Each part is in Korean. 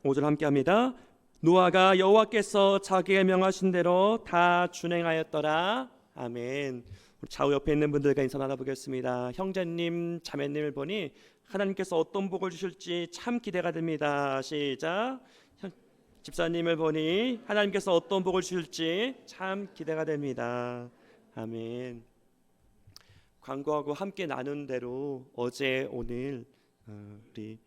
5절 함께합니다. 노아가 여호와께서 자기의 명하신 대로 다 준행하였더라. 아멘. 우리 좌우 옆에 있는 분들과 인사 나눠보겠습니다. 형제님, 자매님을 보니 하나님께서 어떤 복을 주실지 참 기대가 됩니다. 시작. 집사님을 보니 하나님께서 어떤 복을 주실지 참 기대가 됩니다. 아멘. 광고하고 함께 나눈 대로 어제 오늘 우리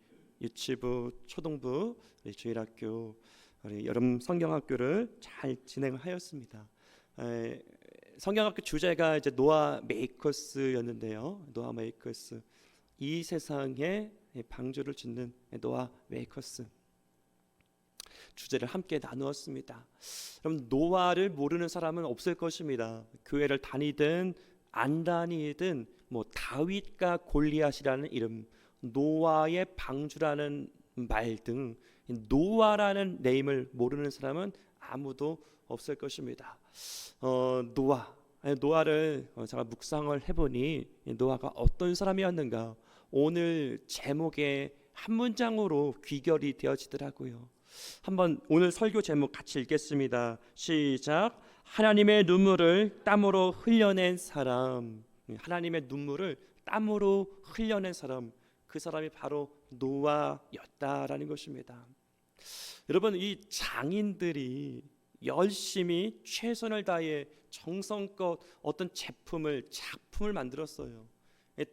유치부, 초등부, 우리 주일학교, 우리 여름 성경학교를 잘 진행하였습니다. 성경학교 주제가 이제 노아 메이커스였는데요. 노아 메이커스, 이 세상에 방주를 짓는 노아 메이커스 주제를 함께 나누었습니다. 그럼 노아를 모르는 사람은 없을 것입니다. 교회를 다니든 안 다니든 뭐 다윗과 골리앗이라는 이름, 노아의 방주라는 말 등 노아라는 네임을 모르는 사람은 아무도 없을 것입니다. 노아를 제가 묵상을 해보니 노아가 어떤 사람이었는가 오늘 제목의 한 문장으로 귀결이 되어지더라고요. 한번 오늘 설교 제목 같이 읽겠습니다. 시작. 하나님의 눈물을 땀으로 흘려낸 사람. 하나님의 눈물을 땀으로 흘려낸 사람, 그 사람이 바로 노아였다라는 것입니다. 여러분, 이 장인들이 열심히 최선을 다해 정성껏 어떤 작품을 만들었어요.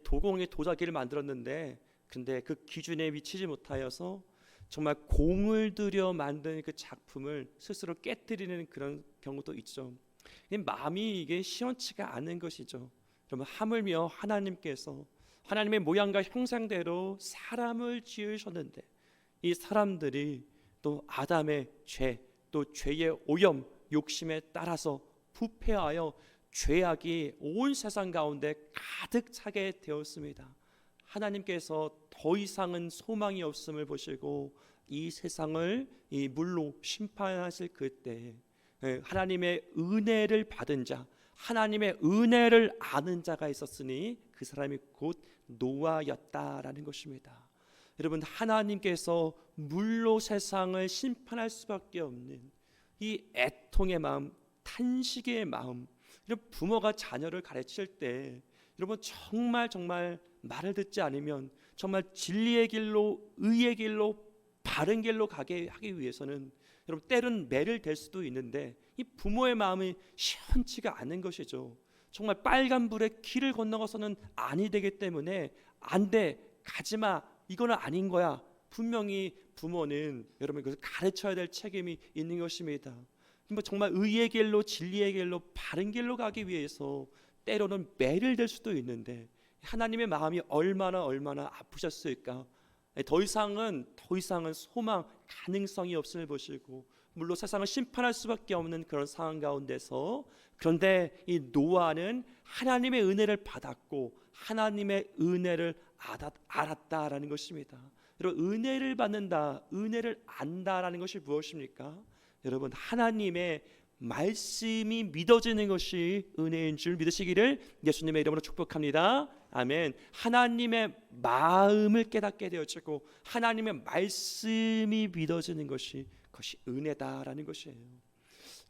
도공의 도자기를 만들었는데 근데 그 기준에 미치지 못하여서 정말 공을 들여 만든 그 작품을 스스로 깨뜨리는 그런 경우도 있죠. 마음이 이게 시원치가 않은 것이죠. 그러면 하물며 하나님께서 하나님의 모양과 형상대로 사람을 지으셨는데 이 사람들이 또 아담의 죄, 또 죄의 오염, 욕심에 따라서 부패하여 죄악이 온 세상 가운데 가득 차게 되었습니다. 하나님께서 더 이상은 소망이 없음을 보시고 이 세상을 이 물로 심판하실 그때 하나님의 은혜를 받은 자, 하나님의 은혜를 아는 자가 있었으니 그 사람이 곧 노아였다라는 것입니다. 여러분, 하나님께서 물로 세상을 심판할 수밖에 없는 이 애통의 마음, 탄식의 마음, 이런 부모가 자녀를 가르칠 때 여러분 정말 말을 듣지 않으면 정말 진리의 길로, 의의 길로, 바른 길로 가게 하기 위해서는 여러분 때론 매를 댈 수도 있는데 이 부모의 마음이 시원치가 않은 것이죠. 정말 빨간불에 길을 건너가서는 아니 되기 때문에 안 돼, 가지마, 이거는 아닌 거야. 분명히 부모는 여러분 그것을 가르쳐야 될 책임이 있는 것입니다. 정말 의의 길로, 진리의 길로, 바른 길로 가기 위해서 때로는 매를 댈 수도 있는데 하나님의 마음이 얼마나 아프셨을까. 더 이상은 소망, 가능성이 없음을 보시고 물론 세상을 심판할 수밖에 없는 그런 상황 가운데서, 그런데 이 노아는 하나님의 은혜를 받았고 하나님의 은혜를 알았다라는 것입니다. 여러분, 은혜를 받는다, 은혜를 안다라는 것이 무엇입니까? 여러분, 하나님의 말씀이 믿어지는 것이 은혜인 줄 믿으시기를 예수님의 이름으로 축복합니다. 아멘. 하나님의 마음을 깨닫게 되어지고 하나님의 말씀이 믿어지는 것이 그것이 은혜다라는 것이에요.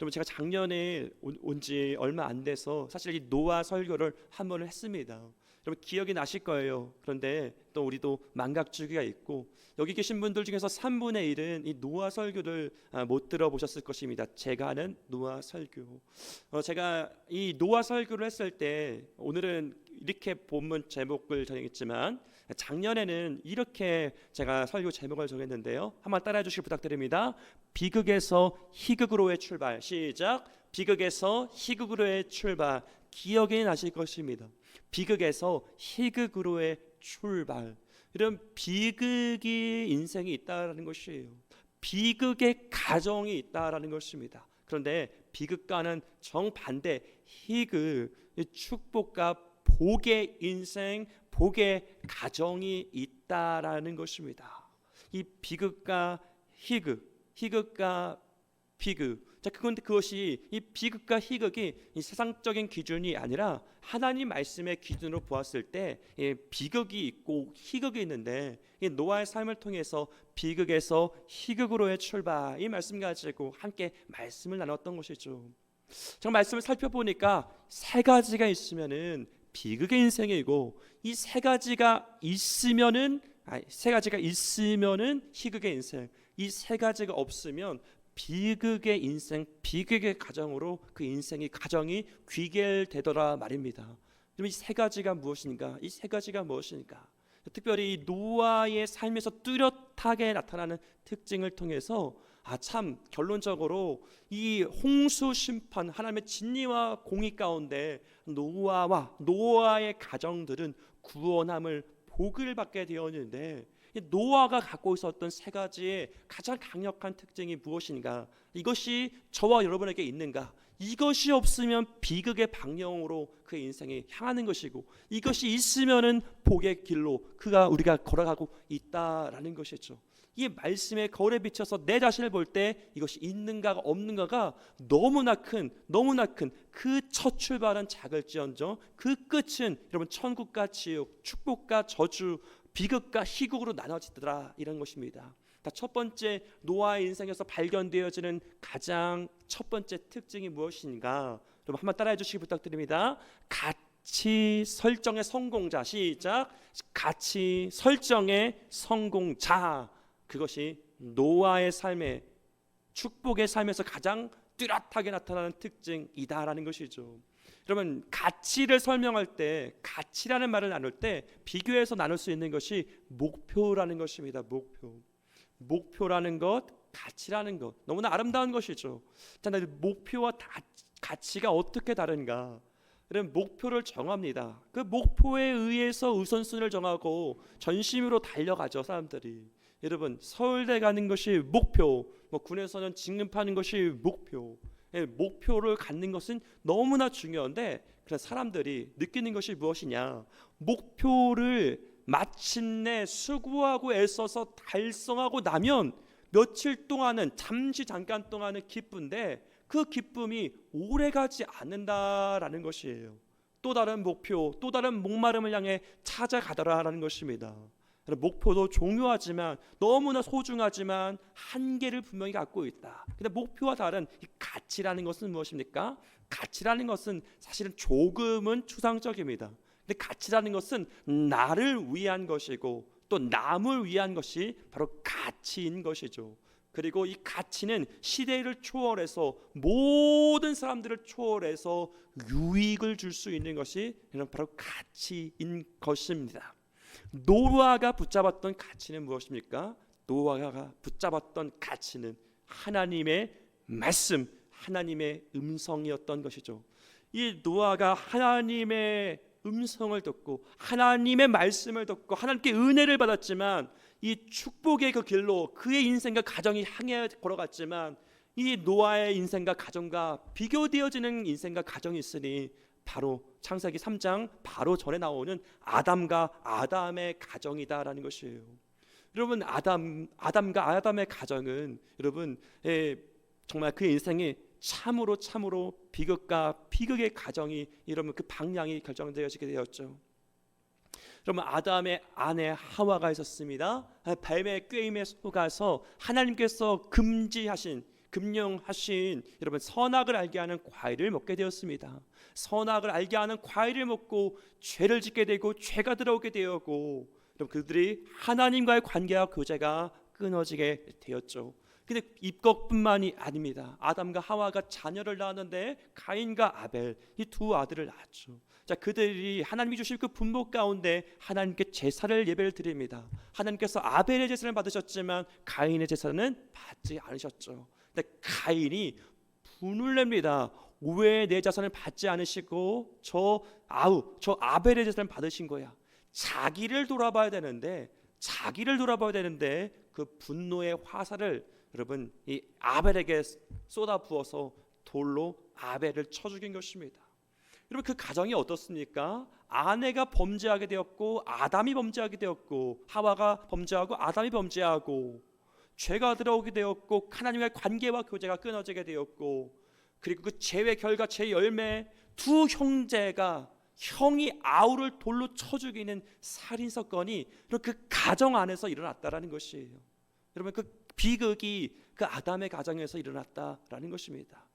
여러분, 제가 작년에 온 지 얼마 안 돼서 사실 이 노아 설교를 한 번을 했습니다. 여러분 기억이 나실 거예요. 그런데 또 우리도 망각주기가 있고 여기 계신 분들 중에서 3분의 1은 이 노아 설교를 못 들어보셨을 것입니다. 제가 하는 노아 설교. 제가 이 노아 설교를 했을 때 오늘은 이렇게 본문 제목을 정했지만 작년에는 이렇게 제가 설교 제목을 정했는데요. 한번 따라해 주시기 부탁드립니다. 비극에서 희극으로의 출발. 시작. 비극에서 희극으로의 출발. 기억이 나실 것입니다. 비극에서 희극으로의 출발. 이런 비극이 인생이 있다라는 것이에요. 비극의 가정이 있다라는 것입니다. 그런데 비극과는 정반대 희극, 축복과 복의 인생, 복의 가정이 있다라는 것입니다. 이 비극과 희극, 희극과 비극, 자, 그런데 그것이 이 비극과 희극이 이 세상적인 기준이 아니라 하나님 말씀의 기준으로 보았을 때 비극이 있고 희극이 있는데, 이 노아의 삶을 통해서 비극에서 희극으로의 출발, 이 말씀 가지고 함께 말씀을 나눴던 것이죠. 제가 말씀을 살펴보니까 세 가지가 있으면은 비극의 인생이고, 이 세 가지가 있으면은 희극의 인생, 이 세 가지가 없으면 비극의 인생, 비극의 가정으로 그 인생이 가정이 귀결되더라 말입니다. 그럼 이 세 가지가 무엇인가? 이 세 가지가 무엇인가? 특별히 노아의 삶에서 뚜렷하게 나타나는 특징을 통해서 참 결론적으로 이 홍수 심판, 하나님의 진리와 공의 가운데 노아의 가정들은 구원함을 복을 받게 되었는데, 노아가 갖고 있었던 세 가지의 가장 강력한 특징이 무엇인가? 이것이 저와 여러분에게 있는가? 이것이 없으면 비극의 방향으로 그의 인생이 향하는 것이고, 이것이 있으면은 복의 길로 우리가 걸어가고 있다라는 것이죠. 이 말씀의 거울에 비춰서 내 자신을 볼 때 이것이 있는가가 없는가가 너무나 큰 그 첫 출발은 작을지언정 그 끝은 여러분 천국과 지옥, 축복과 저주, 비극과 희극으로 나눠지더라, 이런 것입니다. 첫 번째, 노아의 인생에서 발견되어지는 가장 첫 번째 특징이 무엇인가? 여러분 한번 따라해 주시기 부탁드립니다. 가치 설정의 성공자. 시작. 가치 설정의 성공자. 그것이 노아의 삶의 축복의 삶에서 가장 뚜렷하게 나타나는 특징이다라는 것이죠. 여러분, 가치를 설명할 때, 가치라는 말을 나눌 때 비교해서 나눌 수 있는 것이 목표라는 것입니다. 목표라는 것, 가치라는 것, 너무나 아름다운 것이죠. 자, 목표와 가치가 어떻게 다른가? 여러분, 목표를 정합니다. 그 목표에 의해서 우선순위를 정하고 전심으로 달려가죠, 사람들이. 여러분, 서울대 가는 것이 목표, 군에서는 진급하는 것이 목표. 목표를 갖는 것은 너무나 중요한데, 그래서 사람들이 느끼는 것이 무엇이냐? 목표를 마침내 수고하고 애써서 달성하고 나면 며칠 동안은, 잠깐 동안은 기쁜데 그 기쁨이 오래가지 않는다라는 것이에요. 또 다른 목표, 또 다른 목마름을 향해 찾아가더라라는 것입니다. 목표도 중요하지만, 너무나 소중하지만 한계를 분명히 갖고 있다. 근데 목표와 다른 이 가치라는 것은 무엇입니까? 가치라는 것은 사실은 조금은 추상적입니다. 근데 가치라는 것은 나를 위한 것이고 또 남을 위한 것이 바로 가치인 것이죠. 그리고 이 가치는 시대를 초월해서, 모든 사람들을 초월해서 유익을 줄 수 있는 것이 바로 가치인 것입니다. 노아가 붙잡았던 가치는 무엇입니까? 노아가 붙잡았던 가치는 하나님의 말씀, 하나님의 음성이었던 것이죠. 이 노아가 하나님의 음성을 듣고 하나님의 말씀을 듣고 하나님께 은혜를 받았지만, 이 축복의 그 길로 그의 인생과 가정이 향해 걸어갔지만, 이 노아의 인생과 가정과 비교되어지는 인생과 가정이 있으니 바로 창세기 3장 바로 전에 나오는 아담과 아담의 가정이다라는 것이에요. 여러분, 아담과 아담의 가정은 여러분 정말 그 인생이 참으로 비극과 비극의 가정이, 여러분 그 방향이 결정되어지게 되었죠. 여러분, 아담의 아내 하와가 있었습니다. 뱀의 꾀임에 속아서 하나님께서 금령하신 여러분 선악을 알게 하는 과일을 먹게 되었습니다. 선악을 알게 하는 과일을 먹고 죄를 짓게 되고 죄가 들어오게 되었고, 여러분 그들이 하나님과의 관계와 교제가 끊어지게 되었죠. 근데 이것뿐만이 아닙니다. 아담과 하와가 자녀를 낳았는데 가인과 아벨, 이 두 아들을 낳았죠. 자, 그들이 하나님이 주신 그 분복 가운데 하나님께 제사를 예배를 드립니다. 하나님께서 아벨의 제사를 받으셨지만 가인의 제사는 받지 않으셨죠. 근데 가인이 분을 냅니다. 왜 내 자손을 받지 않으시고 저 아벨의 제사를 받으신 거야? 자기를 돌아봐야 되는데 그 분노의 화살을 여러분 이 아벨에게 쏟아 부어서 돌로 아벨을 쳐 죽인 것입니다. 여러분, 그 가정이 어떻습니까? 아내가 범죄하게 되었고 아담이 범죄하게 되었고, 하와가 범죄하고 아담이 범죄하고, 죄가 들어오게 되었고 하나님과의 관계와 교제가 끊어지게 되었고, 그리고 그 죄의 결과, 죄의 열매, 두 형제가 형이 아우를 돌로 쳐 죽이는 살인 사건이 그 가정 안에서 일어났다라는 것이에요. 여러분, 그 비극이 그 아담의 가정에서 일어났다라는 것입니다.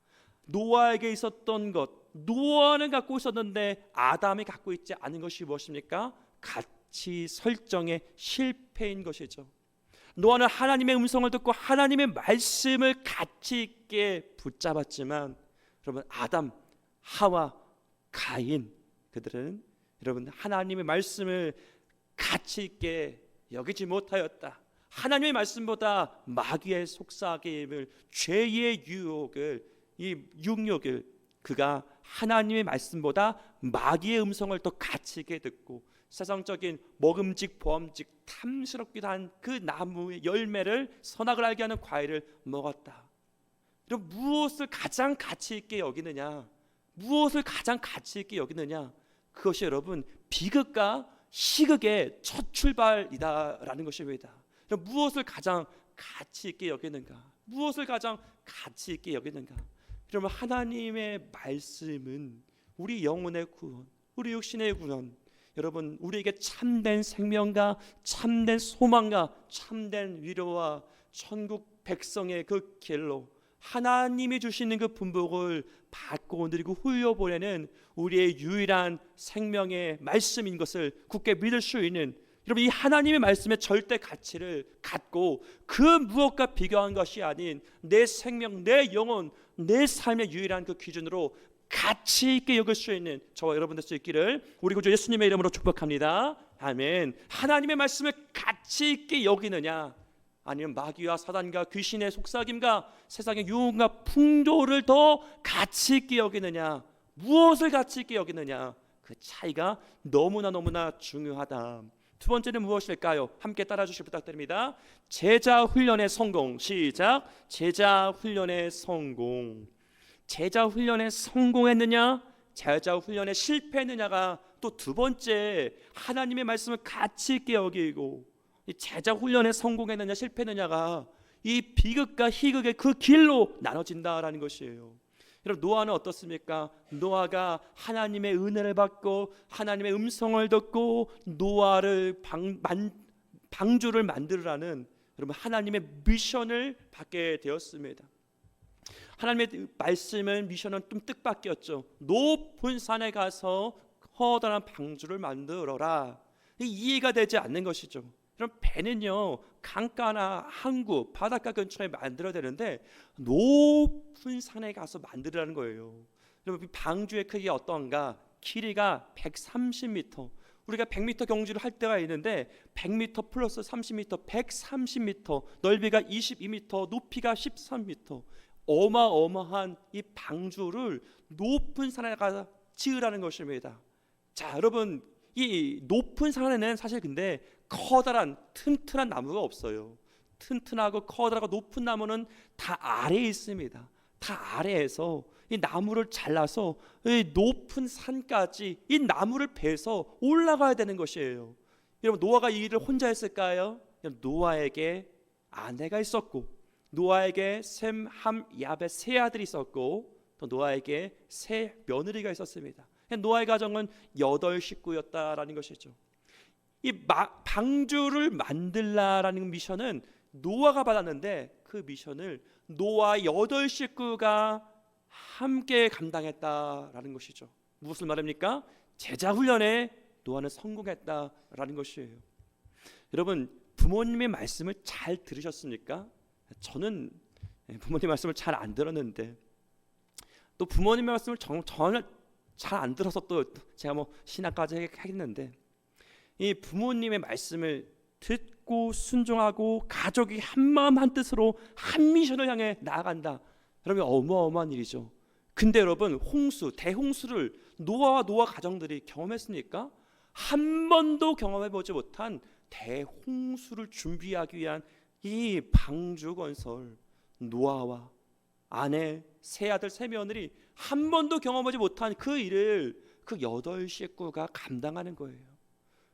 노아에게 있었던 것, 노아는 갖고 있었는데 아담이 갖고 있지 않은 것이 무엇입니까? 가치 설정의 실패인 것이죠. 노아는 하나님의 음성을 듣고 하나님의 말씀을 가치 있게 붙잡았지만, 여러분, 아담, 하와, 가인, 그들은 여러분 하나님의 말씀을 가치 있게 여기지 못하였다. 하나님의 말씀보다 마귀의 속삭임을, 죄의 유혹을, 이 육욕을, 그가 하나님의 말씀보다 마귀의 음성을 더 가치 있게 듣고 세상적인 먹음직 보암직 탐스럽기도 한 그 나무의 열매를, 선악을 알게 하는 과일을 먹었다. 그럼 무엇을 가장 가치 있게 여기느냐? 무엇을 가장 가치 있게 여기느냐? 그것이 여러분 비극과 희극의 첫 출발이다라는 것입니다. 무엇을 가장 가치 있게 여기는가? 무엇을 가장 가치 있게 여기는가? 여러분, 하나님의 말씀은 우리 영혼의 구원, 우리 육신의 구원, 여러분 우리에게 참된 생명과 참된 소망과 참된 위로와 천국 백성의 그 길로 하나님이 주시는 그 분복을 받고 누리고 훌려보내는 우리의 유일한 생명의 말씀인 것을 굳게 믿을 수 있는, 여러분 이 하나님의 말씀의 절대 가치를 갖고 그 무엇과 비교한 것이 아닌 내 생명, 내 영혼, 내 삶의 유일한 그 기준으로 가치 있게 여길 수 있는 저와 여러분 될 수 있기를 우리 구주 예수님의 이름으로 축복합니다. 아멘. 하나님의 말씀을 가치 있게 여기느냐, 아니면 마귀와 사단과 귀신의 속삭임과 세상의 유혹과 풍조를 더 가치 있게 여기느냐, 무엇을 가치 있게 여기느냐, 그 차이가 너무나 중요하다. 두 번째는 무엇일까요? 함께 따라주시기 부탁드립니다. 제자 훈련의 성공. 시작. 제자 훈련의 성공. 제자 훈련에 성공했느냐, 제자 훈련에 실패했느냐가 또 두 번째, 하나님의 말씀을 가치 있게 여기고 이 제자 훈련에 성공했느냐 실패했느냐가 이 비극과 희극의 그 길로 나눠진다라는 것이에요. 여러분, 노아는 어떻습니까? 노아가 하나님의 은혜를 받고 하나님의 음성을 듣고 노아를 방주를 만들으라는 여러분 하나님의 미션을 받게 되었습니다. 하나님의 말씀을, 미션은 좀 뜻밖이었죠. 높은 산에 가서 커다란 방주를 만들어라. 이해가 되지 않는 것이죠. 그럼 배는요 강가나 항구, 바닷가 근처에 만들어야 되는데 높은 산에 가서 만들라는 거예요. 여러분, 방주의 크기가 어떤가? 길이가 130m. 우리가 100m 경주를 할 때가 있는데 100m 플러스 30m, 130m, 넓이가 22m, 높이가 13m. 어마어마한 이 방주를 높은 산에 가서 지으라는 것입니다. 자, 여러분, 이 높은 산에는 사실 근데 커다란 튼튼한 나무가 없어요. 튼튼하고 커다랗고 높은 나무는 다 아래에 있습니다. 다 아래에서 이 나무를 잘라서 이 높은 산까지 이 나무를 베서 올라가야 되는 것이에요. 여러분, 노아가 이 일을 혼자 했을까요? 노아에게 아내가 있었고, 노아에게 셈, 함, 야벳 세 아들이 있었고, 또 노아에게 세 며느리가 있었습니다. 노아의 가정은 8식구였다라는 것이죠. 이 방주를 만들라라는 미션은 노아가 받았는데 그 미션을 노아 8식구가 함께 감당했다라는 것이죠. 무엇을 말합니까? 제자 훈련에 노아는 성공했다라는 것이에요. 여러분, 부모님의 말씀을 잘 들으셨습니까? 저는 부모님 말씀을 잘 안 들었는데, 또 부모님의 말씀을 전혀 잘 안 들어서 또 제가 뭐 신학까지 했는데, 이 부모님의 말씀을 듣고 순종하고 가족이 한마음 한뜻으로 한 미션을 향해 나아간다. 여러분, 어마어마한 일이죠. 근데 여러분, 홍수, 대홍수를 노아와 노아 가정들이 경험했습니까? 한 번도 경험해보지 못한 대홍수를 준비하기 위한 이 방주 건설, 노아와 아내, 세 아들, 세 며느리 한 번도 경험하지 못한 그 일을 그 8식구가 감당하는 거예요.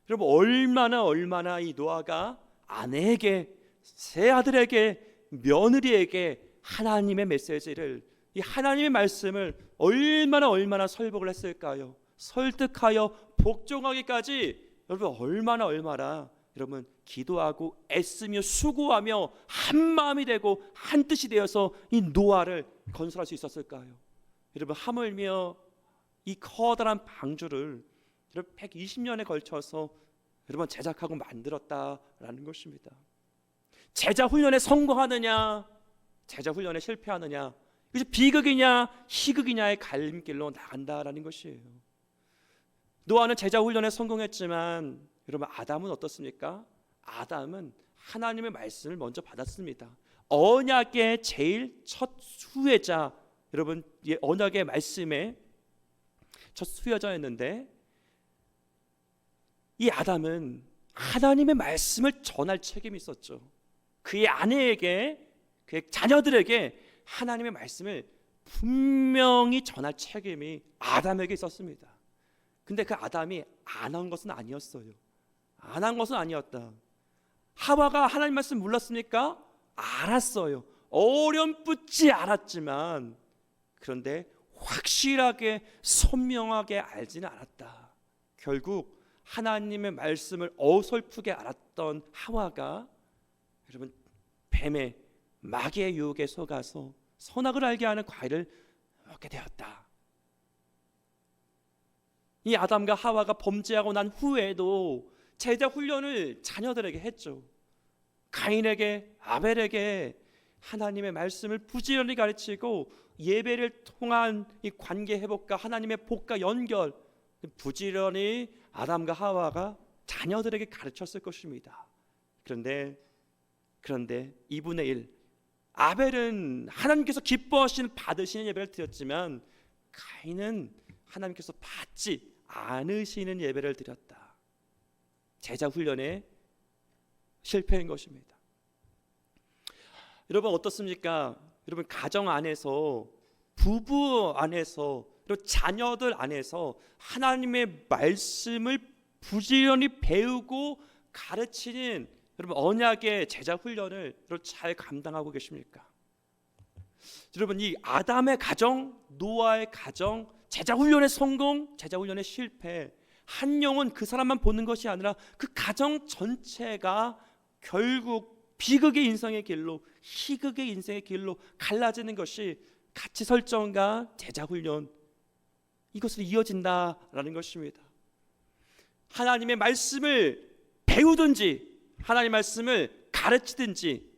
여러분, 얼마나 이 노아가 아내에게 세 아들에게, 며느리에게 하나님의 메시지를, 이 하나님의 말씀을 얼마나 설복을 했을까요? 설득하여 복종하기까지 여러분 얼마나 여러분 기도하고 애쓰며 수고하며 한 마음이 되고 한 뜻이 되어서 이 노아를 건설할 수 있었을까요? 여러분 하물며 이 커다란 방주를 여러분 120년에 걸쳐서 여러분 제작하고 만들었다라는 것입니다. 제자 훈련에 성공하느냐, 제자 훈련에 실패하느냐, 이것이 비극이냐 희극이냐의 갈림길로 나간다라는 것이에요. 노아는 제자 훈련에 성공했지만 여러분 아담은 어떻습니까? 아담은 하나님의 말씀을 먼저 받았습니다. 언약의 제일 첫 수혜자, 여러분 언약의 말씀의 첫 수혜자였는데, 이 아담은 하나님의 말씀을 전할 책임이 있었죠. 그의 아내에게, 그의 자녀들에게 하나님의 말씀을 분명히 전할 책임이 아담에게 있었습니다. 근데 그 아담이 안 한 것은 아니었어요. 안 한 것은 아니었다. 하와가 하나님 말씀 몰랐습니까? 알았어요. 어렴풋이 알았지만, 그런데 확실하게 선명하게 알지는 않았다. 결국 하나님의 말씀을 어설프게 알았던 하와가 여러분 뱀의, 마귀의 유혹에 속아서 선악을 알게 하는 과일을 먹게 되었다. 이 아담과 하와가 범죄하고 난 후에도 제자 훈련을 자녀들에게 했죠. 가인에게, 아벨에게 하나님의 말씀을 부지런히 가르치고 예배를 통한 이 관계 회복과 하나님의 복과 연결, 부지런히 아담과 하와가 자녀들에게 가르쳤을 것입니다. 그런데 2분의 1, 아벨은 하나님께서 기뻐하시는 받으시는 예배를 드렸지만 가인은 하나님께서 받지 않으시는 예배를 드렸다. 제자 훈련에 실패한 것입니다. 여러분 어떻습니까? 여러분 가정 안에서, 부부 안에서, 그리고 자녀들 안에서 하나님의 말씀을 부지런히 배우고 가르치는 여러분 언약의 제자 훈련을 여러분 잘 감당하고 계십니까? 여러분 이 아담의 가정, 노아의 가정, 제자 훈련의 성공, 제자 훈련의 실패, 한 영혼 그 사람만 보는 것이 아니라 그 가정 전체가 결국 비극의 인생의 길로, 희극의 인생의 길로 갈라지는 것이 가치 설정과 제자 훈련, 이것으로 이어진다라는 것입니다. 하나님의 말씀을 배우든지 하나님의 말씀을 가르치든지,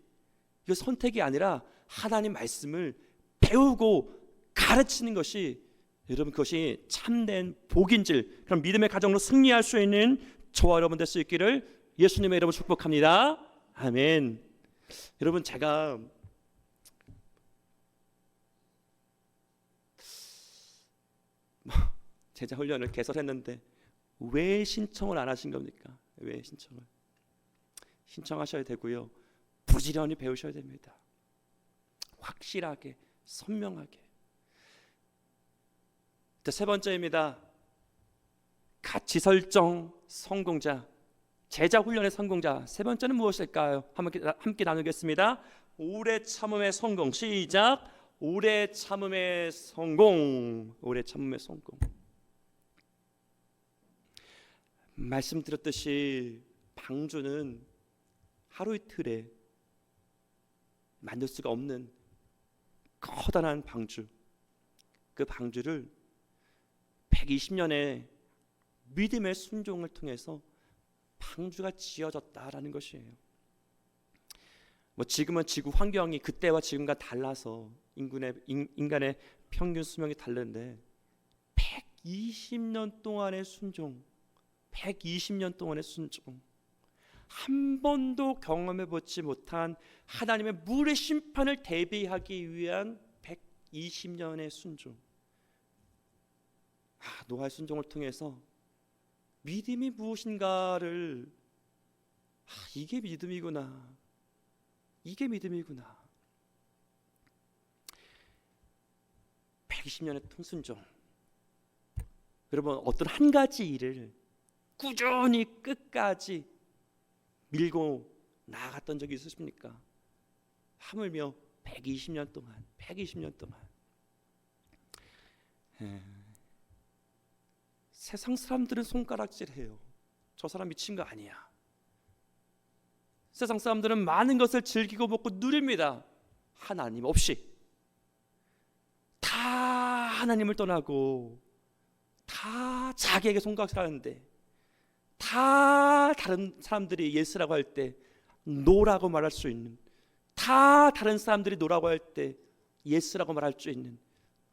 이거 선택이 아니라 하나님 말씀을 배우고 가르치는 것이, 여러분 그것이 참된 복인줄, 그럼 믿음의 가정으로 승리할 수 있는 저와 여러분 될 수 있기를 예수님의 이름으로 축복합니다. 아멘. 여러분 제가 제자 훈련을 개설했는데 왜 신청을 안 하신 겁니까? 왜 신청을? 신청하셔야 되고요. 부지런히 배우셔야 됩니다. 확실하게, 선명하게. 세 번째입니다. 가치 설정 성공자, 제자 훈련의 성공자. 세 번째는 무엇일까요? 함께 나누겠습니다. 오래 참음의 성공. 시작. 오래 참음의 성공. 오래 참음의 성공. 말씀드렸듯이 방주는 하루 이틀에 만들 수가 없는 커다란 방주, 그 방주를 120년의 믿음의 순종을 통해서 방주가 지어졌다라는 것이에요. 지금은 지구 환경이 그때와 지금과 달라서 인간의 평균 수명이 다른데 120년 동안의 순종, 120년 동안의 순종, 한 번도 경험해보지 못한 하나님의 물의 심판을 대비하기 위한 120년의 순종. 노아의 순종을 통해서 믿음이 무엇인가를, 이게 믿음이구나, 이게 믿음이구나. 120년의 순종. 여러분 어떤 한 가지 일을 꾸준히 끝까지 밀고 나아갔던 적이 있으십니까? 하물며 120년 동안 세상 사람들은 손가락질해요. 저 사람 미친 거 아니야. 세상 사람들은 많은 것을 즐기고 먹고 누립니다. 하나님 없이. 다 하나님을 떠나고 다 자기에게 손가락질하는데, 다 다른 사람들이 예스라고 할 때 노라고 말할 수 있는, 다 다른 사람들이 노라고 할 때 예스라고 말할 수 있는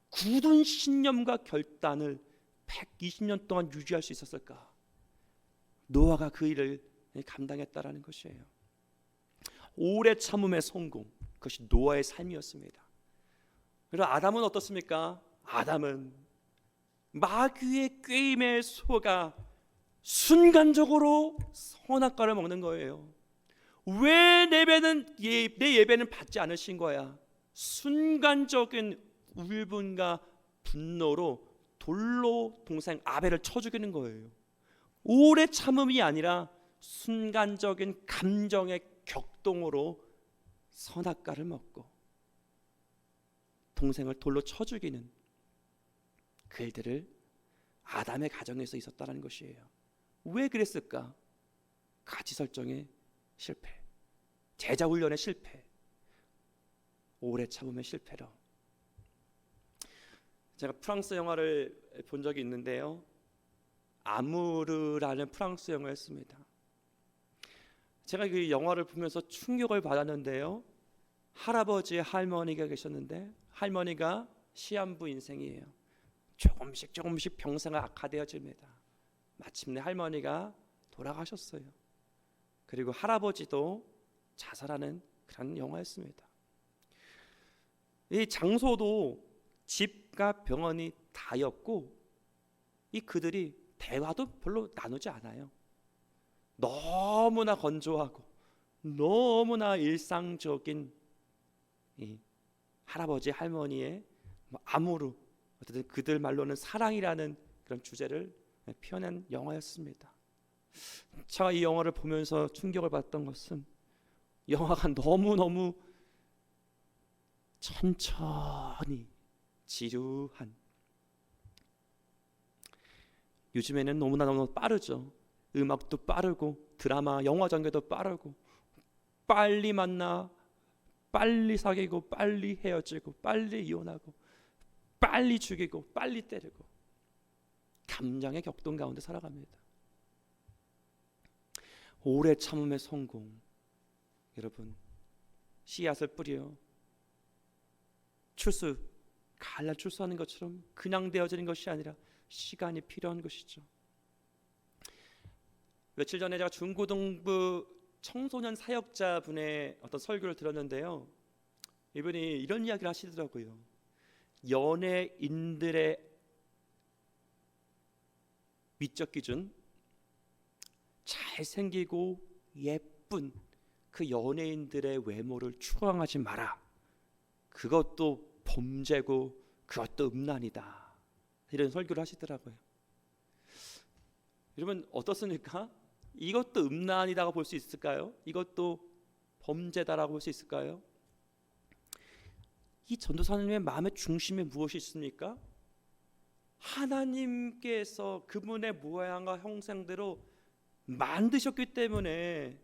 굳은 신념과 결단을 120년 동안 유지할 수 있었을까? 노아가 그 일을 감당했다라는 것이에요. 오래 참음의 성공, 그것이 노아의 삶이었습니다. 그리고 아담은 어떻습니까? 아담은 마귀의 꾀임에 속아 순간적으로 선악과를 먹는 거예요. 왜 내 예배는 받지 않으신 거야? 순간적인 울분과 분노로 돌로 동생 아벨을 쳐 죽이는 거예요. 오래 참음이 아니라 순간적인 감정의 격동으로 선악과를 먹고 동생을 돌로 쳐 죽이는 그 일들을 아담의 가정에서 있었다는 것이에요. 왜 그랬을까? 가치 설정의 실패, 제자 훈련의 실패, 오래 참음의 실패로. 제가 프랑스 영화를 본 적이 있는데요, 아무르라는 프랑스 영화였습니다. 제가 그 영화를 보면서 충격을 받았는데요, 할아버지 할머니가 계셨는데 할머니가 시한부 인생이에요. 조금씩 병사가 악화되어집니다. 마침내 할머니가 돌아가셨어요. 그리고 할아버지도 자살하는 그런 영화였습니다. 이 장소도 집과 병원이 다였고, 이 그들이 대화도 별로 나누지 않아요. 너무나 건조하고 너무나 일상적인 이 할아버지 할머니의 아무르, 어쨌든 그들 말로는 사랑이라는 그런 주제를 표현한 영화였습니다. 제가 이 영화를 보면서 충격을 받았던 것은 영화가 너무너무 천천히 지루한, 요즘에는 너무 빠르죠. 음악도 빠르고 드라마 영화 전개도 빠르고, 빨리 만나 빨리 사귀고 빨리 헤어지고 빨리 이혼하고 빨리 죽이고 빨리 때리고, 감정의 격동 가운데 살아갑니다. 오래 참음의 성공, 여러분, 씨앗을 뿌려 갈날 출수하는 것처럼 그냥 되어지는 것이 아니라 시간이 필요한 것이죠. 며칠 전에 제가 중고등부 청소년 사역자분의 어떤 설교를 들었는데요, 이분이 이런 이야기를 하시더라고요. 연예인들의 미적 기준, 잘생기고 예쁜 그 연예인들의 외모를 추앙하지 마라. 그것도 범죄고 그것도 음란이다. 이런 설교를 하시더라고요. 여러분 어떻습니까? 이것도 음란이라고 볼 수 있을까요? 이것도 범죄다라고 볼 수 있을까요? 이 전도사님의 마음의 중심에 무엇이 있습니까? 하나님께서 그분의 모양과 형상대로 만드셨기 때문에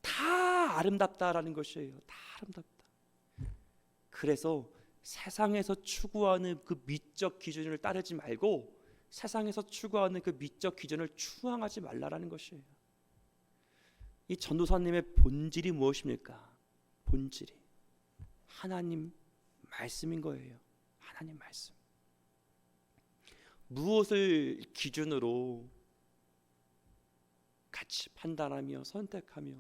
다 아름답다라는 것이에요. 다 아름답다. 그래서 세상에서 추구하는 그 미적 기준을 따르지 말고 세상에서 추구하는 그 미적 기준을 추앙하지 말라라는 것이에요. 이 전도사님의 본질이 무엇입니까? 본질이 하나님 말씀인 거예요. 하나님 말씀. 무엇을 기준으로 같이 판단하며 선택하며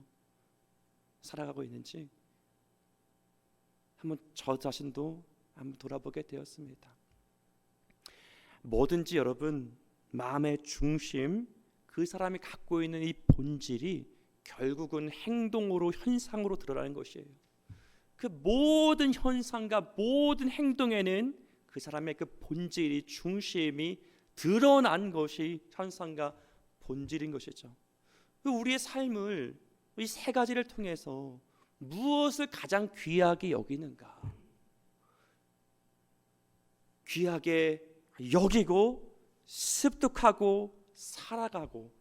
살아가고 있는지 한번 저 자신도 한번 돌아보게 되었습니다. 뭐든지 여러분 마음의 중심, 그 사람이 갖고 있는 이 본질이 결국은 행동으로, 현상으로 드러나는 것이에요. 그 모든 현상과 모든 행동에는 그 사람의 그 본질이, 중심이 드러난 것이 현상과 본질인 것이죠. 우리의 삶을 이 세 가지를 통해서 무엇을 가장 귀하게 여기는가? 귀하게 여기고 습득하고 살아가고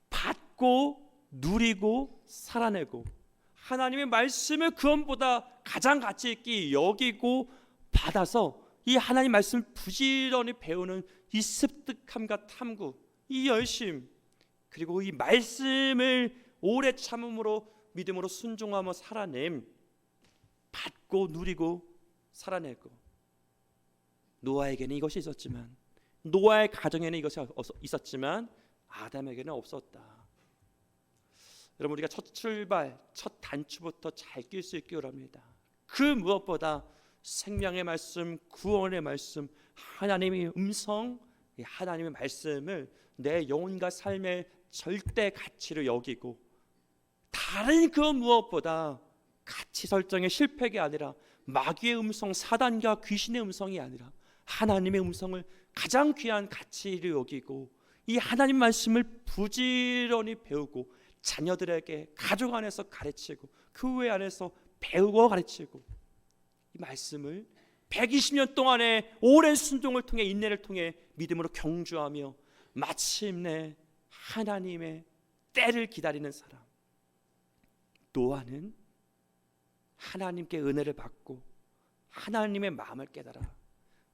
받고 누리고 살아내고 하나님의 말씀을 그것보다 가장 가치 있게 여기고 받아서 이 하나님 말씀을 부지런히 배우는 이 습득함과 탐구, 이 열심, 그리고 이 말씀을 오래 참음으로 믿음으로 순종하며 살아냄, 받고 누리고 살아내고. 노아에게는 이것이 있었지만, 노아의 가정에는 이것이 있었지만 아담에게는 없었다. 여러분, 우리가 첫 출발, 첫 단추부터 잘 낄 수 있기 바랍니다. 그 무엇보다 생명의 말씀, 구원의 말씀, 하나님의 음성, 하나님의 말씀을 내 영혼과 삶의 절대 가치로 여기고, 다른 그 무엇보다 가치 설정의 실패가 아니라 마귀의 음성, 사단과 귀신의 음성이 아니라 하나님의 음성을 가장 귀한 가치로 여기고, 이 하나님 말씀을 부지런히 배우고 자녀들에게 가족 안에서 가르치고 교회 안에서 배우고 가르치고, 이 말씀을 120년 동안의 오랜 순종을 통해 인내를 통해 믿음으로 경주하며 마침내 하나님의 때를 기다리는 사람. 노아는 하나님께 은혜를 받고 하나님의 마음을 깨달아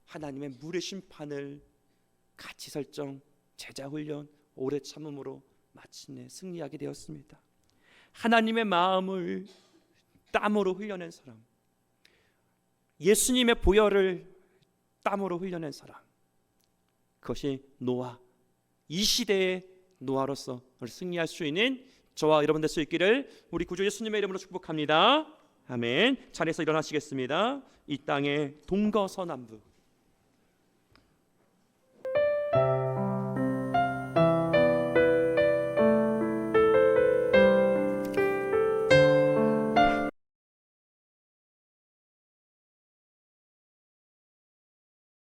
하나님의 물의 심판을 가치 설정, 제자 훈련, 오래 참음으로 마침내 승리하게 되었습니다. 하나님의 마음을 땀으로 흘려낸 사람, 예수님의 보혈을 땀으로 흘려낸 사람, 그것이 노아, 이 시대의 노아로서 승리할 수 있는 저와 여러분 될 수 있기를 우리 구주 예수님의 이름으로 축복합니다. 아멘. 자리에서 일어나시겠습니다. 이 땅의 동거서남북